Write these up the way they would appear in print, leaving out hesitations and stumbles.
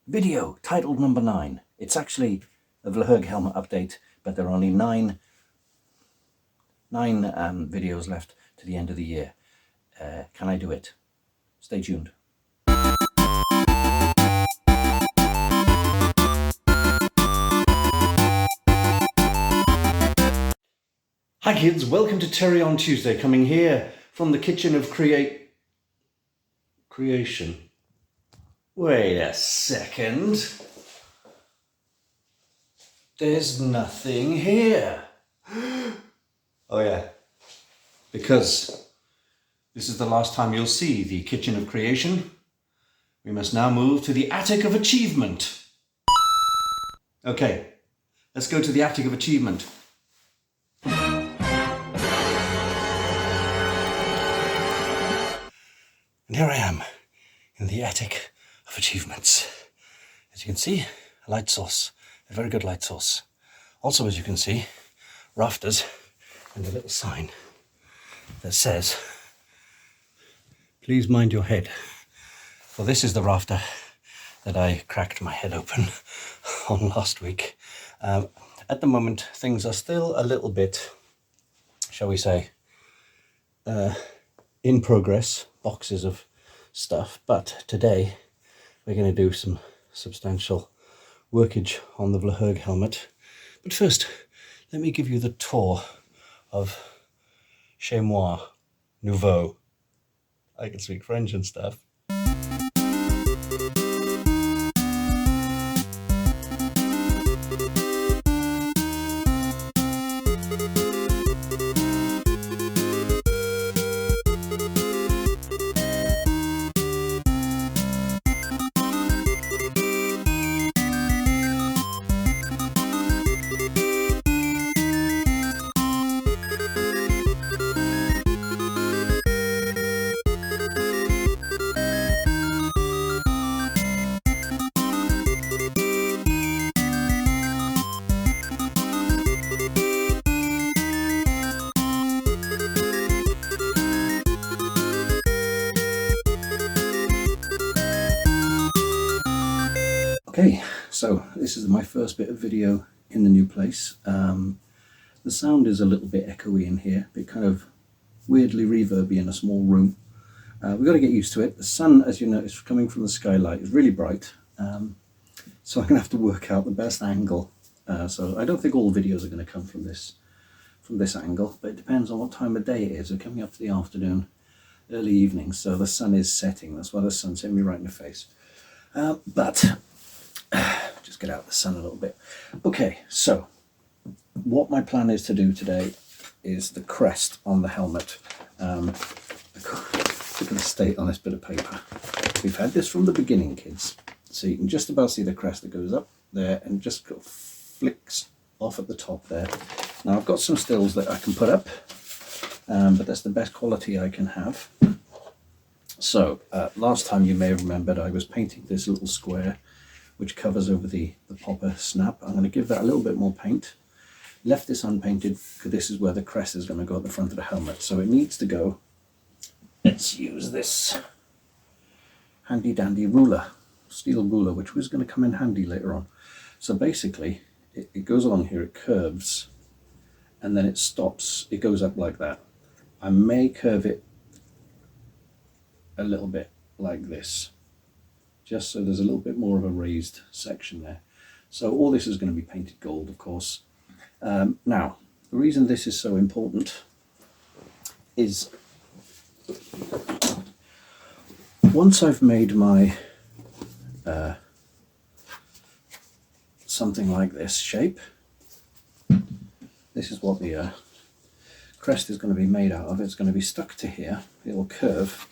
Video titled number 9. It's actually a Vl'hurg Helmet update, but there are only nine videos left to the end of the year. Can I do it? Stay tuned. Hi kids, welcome to Terry on Tuesday, coming here from the kitchen of creation. Wait a second. There's nothing here. Oh yeah, because this is the last time you'll see the kitchen of creation. We must now move to the attic of achievement. Okay, let's go to the attic of achievement. And here I am in the attic of achievements. As you can see, a light source, a very good light source. Also, as you can see, rafters and a little sign that says, "Please mind your head." Well, this is the rafter that I cracked my head open on last week. At the moment, things are still a little bit, shall we say, in progress, boxes of stuff, but today we're going to do some substantial workage on the Vl'hurg helmet. But first, let me give you the tour of Chez Moi Nouveau. I can speak French and stuff. Okay, so this is my first bit of video in the new place. The sound is a little bit echoey in here, a bit kind of weirdly reverby in a small room. We've got to get used to it. The sun, as you notice, coming from the skylight is really bright, so I'm going to have to work out the best angle. So I don't think all the videos are going to come from this angle, but it depends on what time of day it is. We're coming up to the afternoon, early evening, so the sun is setting. That's why the sun's hitting me right in the face. But just get out of the sun a little bit. Okay, so what my plan is to do today is the crest on the helmet. Look at the state on this bit of paper. We've had this from the beginning, kids. So you can just about see the crest that goes up there and just flicks off at the top there. Now I've got some stills that I can put up, but that's the best quality I can have. So last time you may have remembered I was painting this little square which covers over the popper snap. I'm going to give that a little bit more paint. Left this unpainted because this is where the crest is going to go at the front of the helmet. So it needs to go. Let's use this handy dandy ruler, steel ruler, which was going to come in handy later on. So basically it goes along here, it curves, and then it stops. It goes up like that. I may curve it a little bit like this, just so there's a little bit more of a raised section there. So all this is going to be painted gold, of course. Now, the reason this is so important is once I've made my something like this shape, this is what the crest is going to be made out of. It's going to be stuck to here. It will curve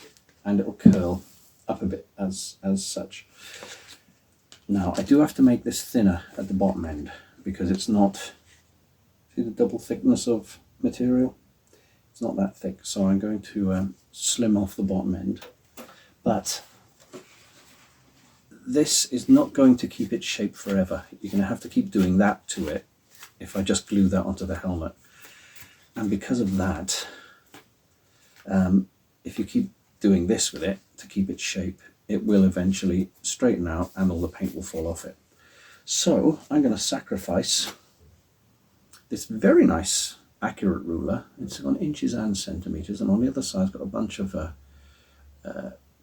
and it will curl up a bit as such. Now I do have to make this thinner at the bottom end because it's not, see the double thickness of material? It's not that thick, so I'm going to slim off the bottom end. But this is not going to keep its shape forever. You're going to have to keep doing that to it if I just glue that onto the helmet. And because of that, if you keep doing this with it to keep its shape, it will eventually straighten out and all the paint will fall off it. So I'm going to sacrifice this very nice accurate ruler. It's on inches and centimeters, and on the other side it's got a bunch of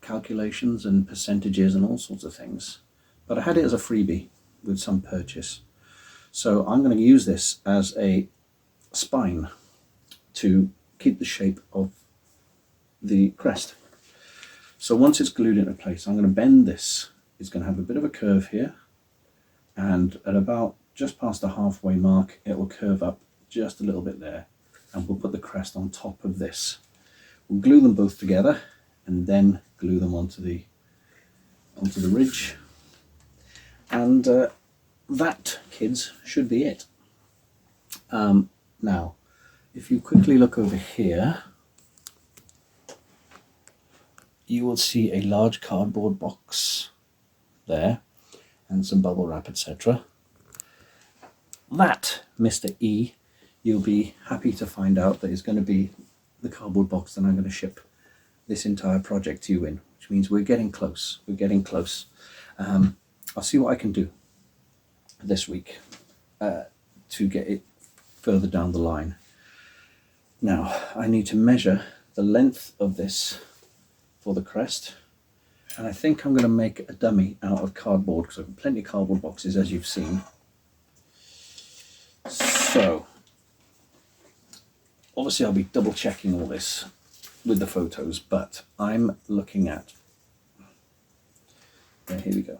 calculations and percentages and all sorts of things, but I had it as a freebie with some purchase. So I'm going to use this as a spine to keep the shape of the crest. So once it's glued into place, I'm going to bend this. It's going to have a bit of a curve here, and at about just past the halfway mark it will curve up just a little bit there, and we'll put the crest on top of this. We'll glue them both together and then glue them onto the ridge, and that, kids, should be it. Now if you quickly look over here, you will see a large cardboard box there and some bubble wrap, etc. That, Mr. E, you'll be happy to find out that is going to be the cardboard box that I'm going to ship this entire project to you in, which means we're getting close. We're getting close. I'll see what I can do this week to get it further down the line. Now I need to measure the length of this for the crest, and I think I'm going to make a dummy out of cardboard because I've got plenty of cardboard boxes, as you've seen. So obviously I'll be double checking all this with the photos, but I'm looking at, here we go,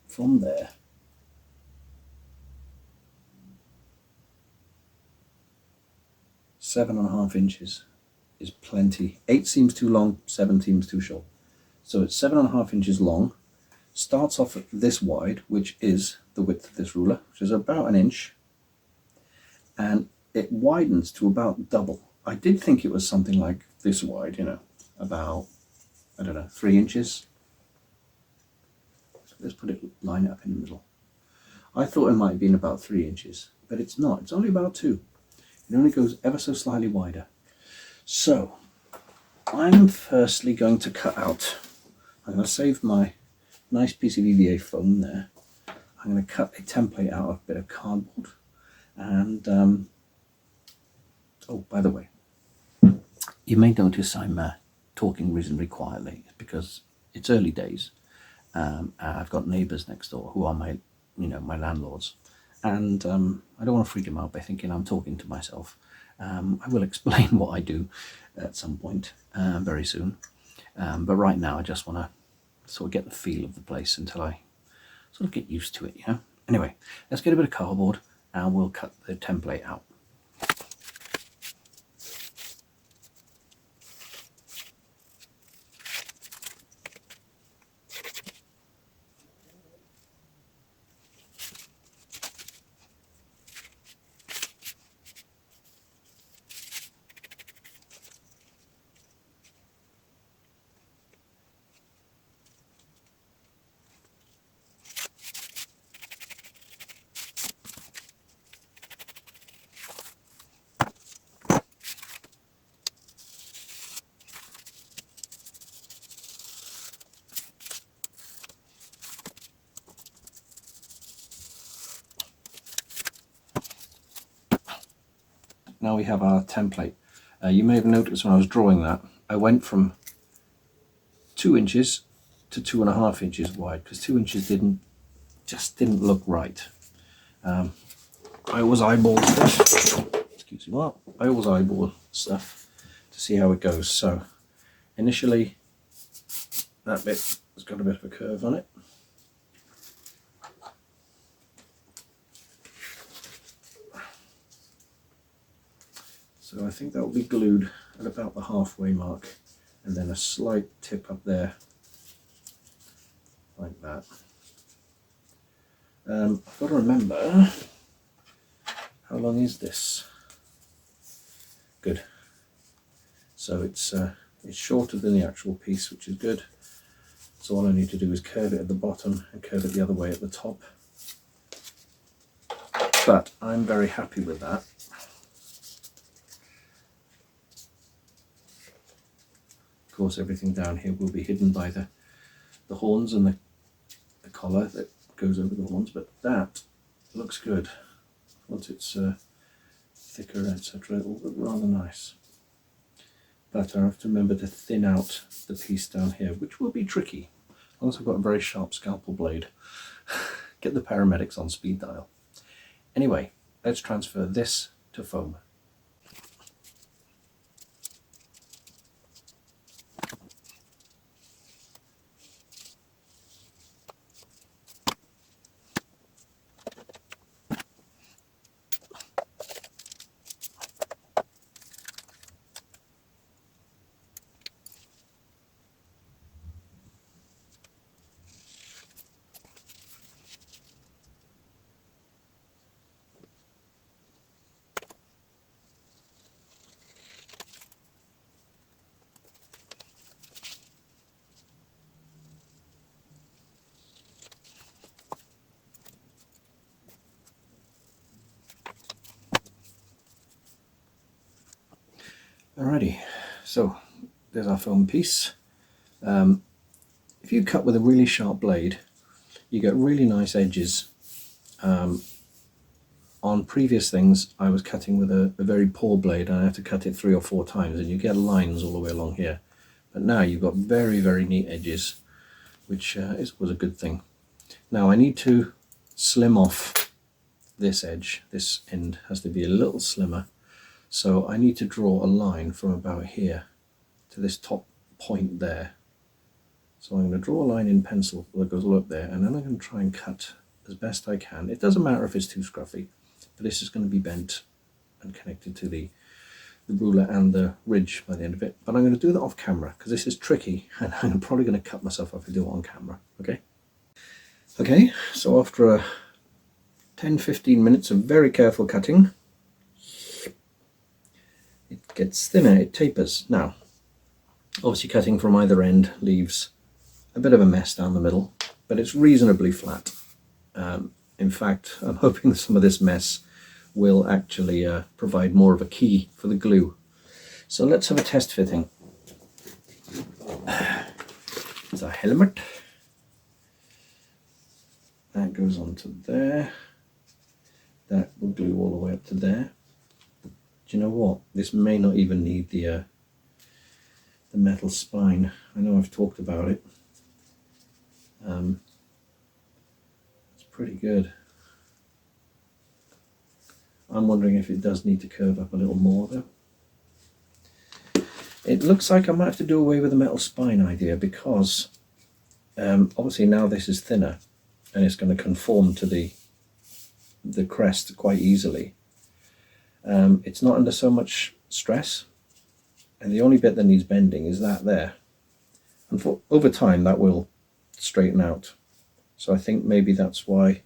from there seven and a half inches is plenty. 8 seems too long, 7 seems too short. So it's 7.5 inches long, starts off at this wide, which is the width of this ruler, which is about 1 inch, and it widens to about double. I did think it was something like this wide, you know, about, I don't know, 3 inches. So let's put it, line it up in the middle. I thought it might have been about 3 inches, but it's not. It's only about 2. It only goes ever so slightly wider. So I'm firstly going to cut out, I'm going to save my nice piece of EVA foam there. I'm going to cut a template out of a bit of cardboard, and oh, by the way, you may notice I'm talking reasonably quietly because it's early days. I've got neighbours next door who are my landlords, and I don't want to freak them out by thinking I'm talking to myself. I will explain what I do at some point very soon, but right now I just want to sort of get the feel of the place until I sort of get used to it, you know. Anyway, let's get a bit of cardboard and we'll cut the template out. Now we have our template. You may have noticed when I was drawing that, I went from 2 inches to 2.5 inches wide because 2 inches just didn't look right. I always eyeball stuff. Excuse me. Well, I always eyeball stuff to see how it goes. So initially, that bit has got a bit of a curve on it. So I think that will be glued at about the halfway mark, and then a slight tip up there, like that. I've got to remember, how long is this? Good. So it's shorter than the actual piece, which is good. So all I need to do is curve it at the bottom and curve it the other way at the top. But I'm very happy with that. Of course, everything down here will be hidden by the the horns and the collar that goes over the horns, but that looks good. Once it's thicker, etc., it'll look rather nice. But I have to remember to thin out the piece down here, which will be tricky. As long as I've got a very sharp scalpel blade. Get the paramedics on speed dial. Anyway, let's transfer this to foam. Alrighty, so there's our foam piece. If you cut with a really sharp blade, you get really nice edges. On previous things, I was cutting with a very poor blade, and I had to cut it 3 or 4 times, and you get lines all the way along here. But now you've got very, very neat edges, which was a good thing. Now I need to slim off this edge. This end has to be a little slimmer. So I need to draw a line from about here to this top point there. So I'm going to draw a line in pencil that goes all up there, and then I'm going to try and cut as best I can. It doesn't matter if it's too scruffy, but this is going to be bent and connected to the ruler and the ridge by the end of it. But I'm going to do that off camera because this is tricky, and I'm probably going to cut myself if I do it on camera. Okay, so after 10-15 minutes of very careful cutting, it gets thinner, it tapers. Now, obviously cutting from either end leaves a bit of a mess down the middle, but it's reasonably flat. In fact, I'm hoping some of this mess will actually provide more of a key for the glue. So let's have a test fitting. It's a helmet. That goes onto there. That will glue all the way up to there. Do you know what? This may not even need the metal spine. I know I've talked about it. It's pretty good. I'm wondering if it does need to curve up a little more though. It looks like I might have to do away with the metal spine idea because obviously now this is thinner and it's going to conform to the crest quite easily. It's not under so much stress, and the only bit that needs bending is that there. And over time that will straighten out. So I think maybe that's why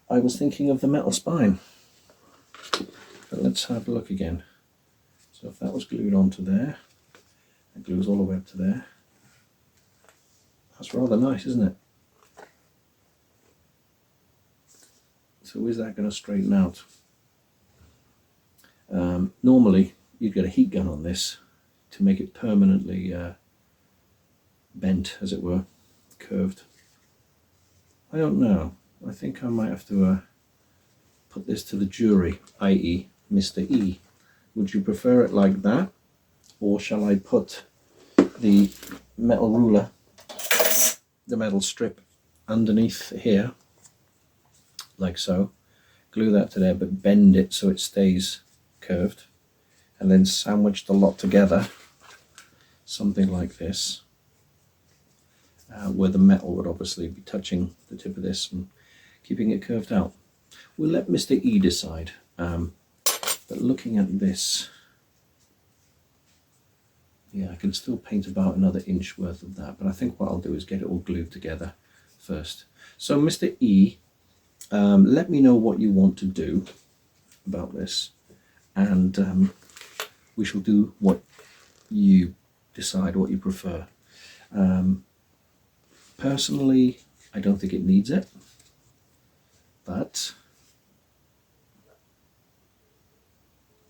I was thinking of the metal spine. But let's have a look again. So if that was glued onto there, it glues all the way up to there. That's rather nice, isn't it? So is that going to straighten out? Normally you'd get a heat gun on this to make it permanently bent, as it were, curved. I don't know. I think I might have to put this to the jury, i.e. Mr. E. Would you prefer it like that, or shall I put the metal ruler, the metal strip, underneath here, like so, glue that to there, but bend it so it stays curved, and then sandwich the lot together, something like this, where the metal would obviously be touching the tip of this and keeping it curved out. We'll let Mr. E decide, but looking at this, yeah, I can still paint about another inch worth of that, but I think what I'll do is get it all glued together first. So Mr. E, let me know what you want to do about this, and we shall do what you decide, what you prefer. Personally, I don't think it needs it, but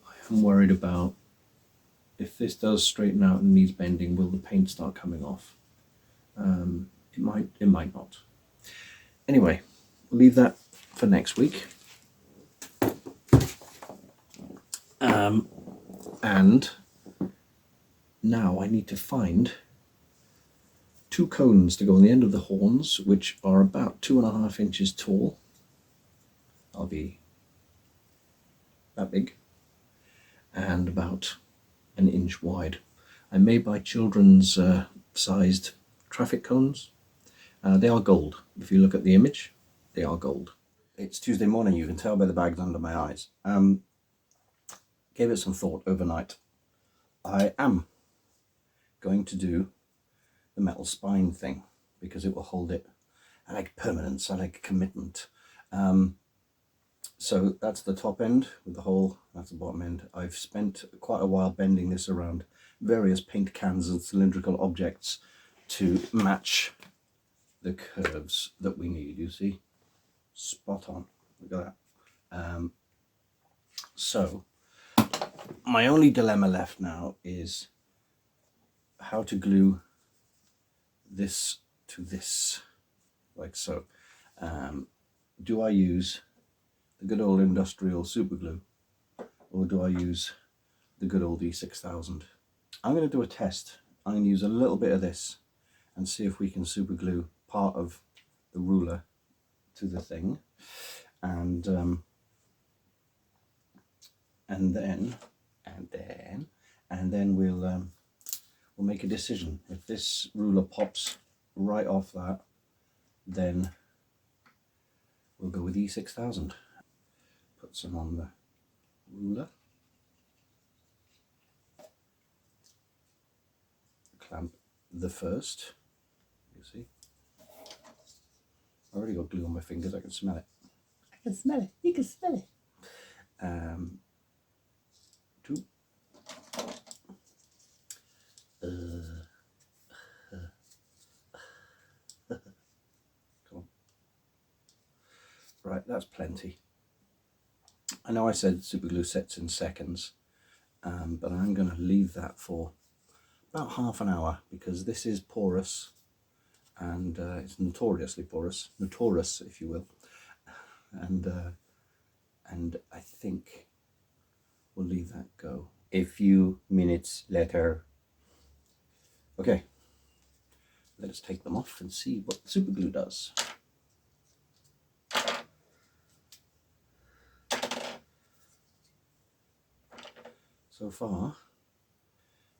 I am worried about if this does straighten out and needs bending, will the paint start coming off? It might not. Anyway, we'll leave that for next week. And now I need to find 2 cones to go on the end of the horns, which are about 2.5 inches tall. I'll be that big, and about 1 inch wide. I may buy children's sized traffic cones. They are gold. If you look at the image, they are gold. It's Tuesday morning, you can tell by the bags under my eyes. Gave it some thought overnight. I am going to do the metal spine thing because it will hold it. I like permanence, I like commitment. So that's the top end with the hole, that's the bottom end. I've spent quite a while bending this around various paint cans and cylindrical objects to match the curves that we need, you see? Spot on, look at that. So my only dilemma left now is how to glue this to this, like so. Do I use the good old industrial super glue, or do I use the good old E6000? I'm going to do a test. I'm going to use a little bit of this and see if we can super glue part of the ruler to the thing, and then we'll make a decision. If this ruler pops right off that, then we'll go with E6000. Put some on the ruler, clamp the first, you see. I already got glue on my fingers, I can smell it. I can smell it, you can smell it. 2. Come on. Right, that's plenty. I know I said super glue sets in seconds, but I'm going to leave that for about half an hour because this is porous, and it's notoriously porous, notorious if you will, and I think we'll leave that go. A few minutes later. Okay, let us take them off and see what super glue does. So far,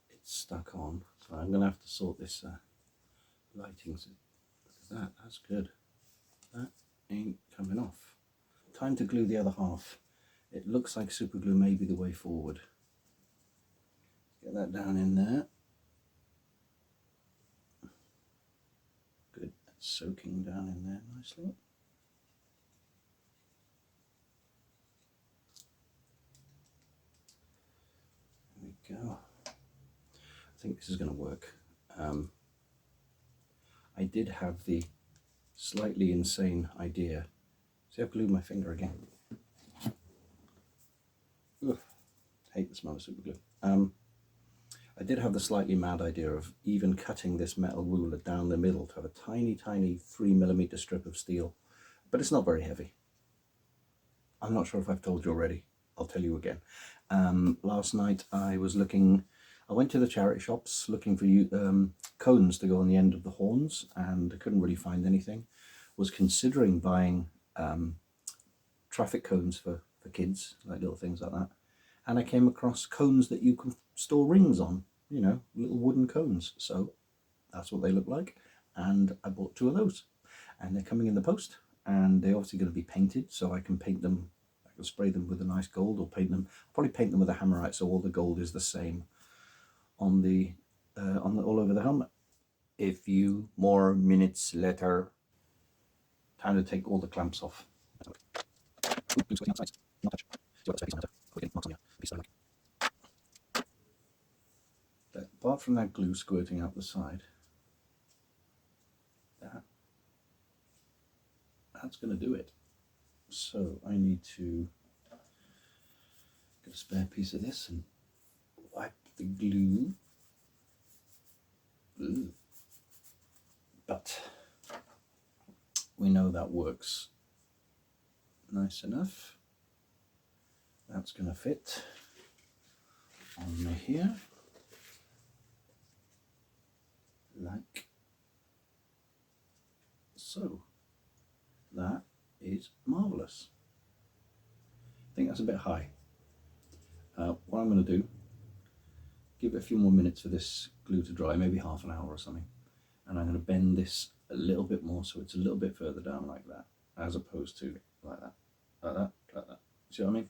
it's stuck on, so I'm going to have to sort this lighting. Look at that, that's good. That ain't coming off. Time to glue the other half. It looks like super glue may be the way forward. Get that down in there. Good, that's soaking down in there nicely. There we go. I think this is going to work. I did have the slightly insane idea. See, I've glued my finger again. Ugh, hate the smell of super glue. I did have the slightly mad idea of even cutting this metal ruler down the middle to have a tiny 3mm strip of steel, but it's not very heavy. I'm not sure if I've told you already. I'll tell you again. Last night I went to the charity shops looking for cones to go on the end of the horns, and I couldn't really find anything. Was considering buying traffic cones for kids, like little things like that. And I came across cones that you can store rings on, you know, little wooden cones. So that's what they look like. And I bought 2 of those. And they're coming in the post. And they're obviously going to be painted, so I can paint them. I can spray them with a nice gold, or paint them. I'll probably paint them with a hammerite, so all the gold is the same on the all over the helmet. A few more minutes later. Time to take all the clamps off. Apart from that glue squirting out the side, that's going to do it. So I need to get a spare piece of this and wipe the glue. But we know that works nice enough. That's going to fit on me here, like so. That is marvellous. I think that's a bit high. What I'm going to do, give it a few more minutes for this glue to dry, maybe half an hour or something, and I'm going to bend this a little bit more so it's a little bit further down like that, as opposed to like that, like that, like that. See what I mean?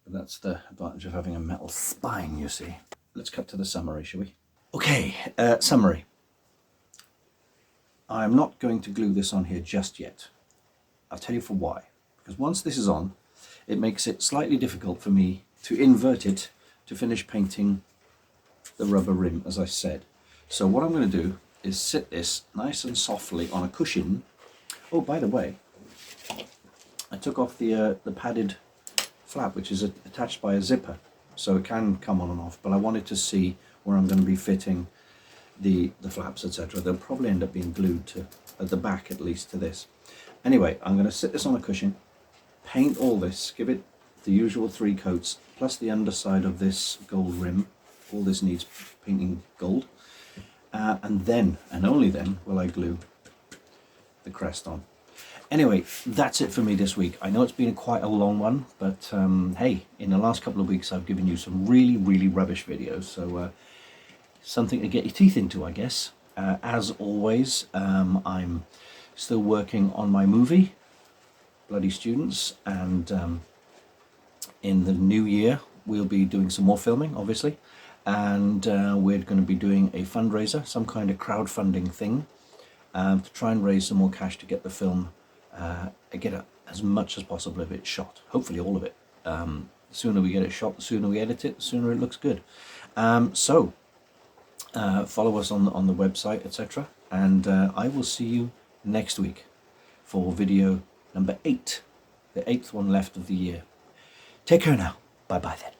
But that's the advantage of having a metal spine, you see. Let's cut to the summary, shall we? Okay, summary. I'm not going to glue this on here just yet. I'll tell you for why. Because once this is on, it makes it slightly difficult for me to invert it to finish painting the rubber rim, as I said. So what I'm going to do is sit this nice and softly on a cushion. Oh, by the way, I took off the padded flap, which is attached by a zipper, so it can come on and off, but I wanted to see where I'm going to be fitting the flaps, etc. They'll probably end up being glued to, at the back at least, to this. Anyway, I'm going to sit this on a cushion, paint all this, give it the usual 3 coats, plus the underside of this gold rim. All this needs painting gold. And then, and only then, will I glue the crest on. Anyway, that's it for me this week. I know it's been quite a long one, but hey, in the last couple of weeks I've given you some really, really rubbish videos, so something to get your teeth into, I guess. As always, I'm still working on my movie, Bloody Students, and in the new year we'll be doing some more filming, obviously, and we're going to be doing a fundraiser, some kind of crowdfunding thing, to try and raise some more cash to get the film, get as much as possible of it shot, hopefully all of it. The sooner we get it shot, the sooner we edit it, the sooner it looks good. So follow us on the website, etc., and I will see you next week for video number 8, the 8th one left of the year. Take care now. Bye bye then.